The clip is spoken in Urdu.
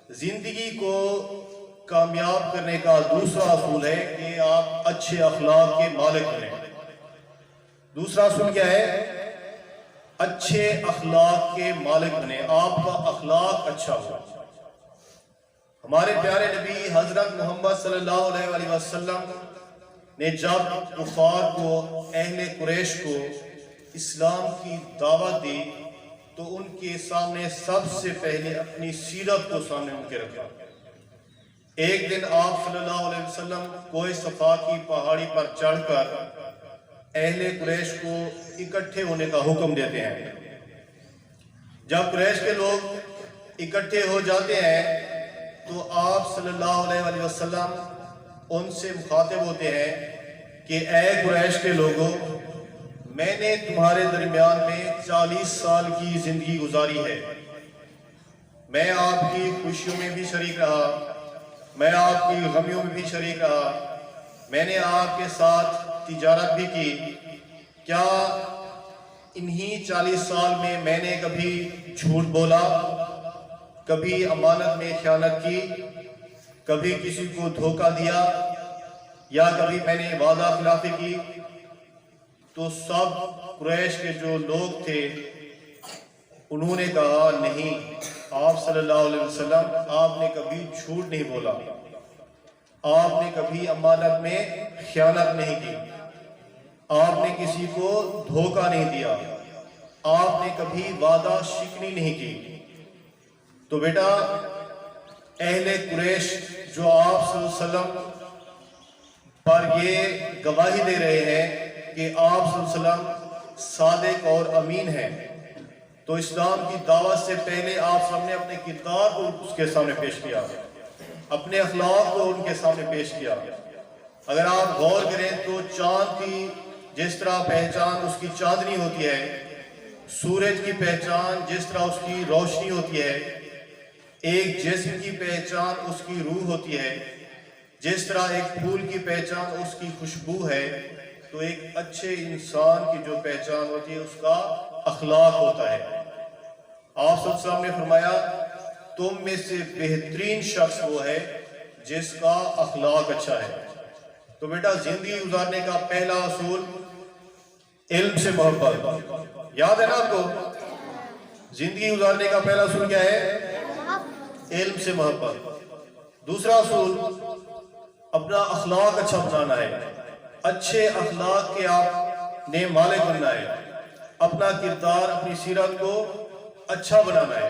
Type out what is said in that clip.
زندگی کو کامیاب کرنے کا دوسرا اصول ہے کہ آپ اچھے اخلاق کے مالک بنیں۔ دوسرا اصول کیا ہے؟ اچھے اخلاق کے مالک بنیں، آپ کا اخلاق اچھا ہو۔ ہمارے پیارے نبی حضرت محمد صلی اللہ علیہ وسلم نے جب کفار کو، اہل قریش کو اسلام کی دعوت دی تو ان کے سامنے سب سے پہلے اپنی سیرت کو سامنے ان کے رکھا۔ ایک دن آپ صلی اللہ علیہ وسلم کوہ صفا کی پہاڑی پر چڑھ کر اہل قریش کو اکٹھے ہونے کا حکم دیتے ہیں۔ جب قریش کے لوگ اکٹھے ہو جاتے ہیں تو آپ صلی اللہ علیہ وسلم ان سے مخاطب ہوتے ہیں کہ اے قریش کے لوگوں، میں نے تمہارے درمیان میں 40 سال کی زندگی گزاری ہے۔ میں آپ کی خوشیوں میں بھی شریک رہا، میں آپ کی غمیوں میں بھی شریک رہا، میں نے آپ کے ساتھ تجارت بھی کی۔ کیا انہی 40 سال میں نے کبھی جھوٹ بولا، کبھی امانت میں خیانت کی، کبھی کسی کو دھوکہ دیا، یا کبھی میں نے وعدہ خلافی کی؟ تو سب قریش کے جو لوگ تھے انہوں نے کہا نہیں، آپ صلی اللہ علیہ وسلم آپ نے کبھی جھوٹ نہیں بولا، آپ نے کبھی امانت میں خیانت نہیں کی، آپ نے کسی کو دھوکہ نہیں دیا، آپ نے کبھی وعدہ شکنی نہیں کی۔ تو بیٹا، اہل قریش جو آپ صلی اللہ علیہ وسلم پر یہ گواہی دے رہے ہیں کہ آپ صلی اللہ علیہ وسلم صادق اور امین ہیں، تو اسلام کی دعوت سے پہلے آپ سب نے اپنے کردار کو اس کے سامنے پیش کیا، اپنے اخلاق کو ان کے سامنے پیش کیا۔ اگر آپ غور کریں تو چاند کی جس طرح پہچان اس کی چاندنی ہوتی ہے، سورج کی پہچان جس طرح اس کی روشنی ہوتی ہے، ایک جسم کی پہچان اس کی روح ہوتی ہے، جس طرح ایک پھول کی پہچان اس کی خوشبو ہے، تو ایک اچھے انسان کی جو پہچان ہوتی ہے اس کا اخلاق ہوتا ہے۔ آپ صلی اللہ علیہ وسلم نے فرمایا تم میں سے بہترین شخص وہ ہے جس کا اخلاق اچھا ہے۔ تو بیٹا، زندگی گزارنے کا پہلا اصول علم سے محبت، یاد ہے نا آپ کو؟ زندگی گزارنے کا پہلا اصول کیا ہے؟ علم سے محبت۔ دوسرا اصول اپنا اخلاق اچھا بنانا ہے، اچھے اخلاق کے آپ نے مالک بننا ہے، اپنا کردار، اپنی سیرت کو اچھا بنانا ہے۔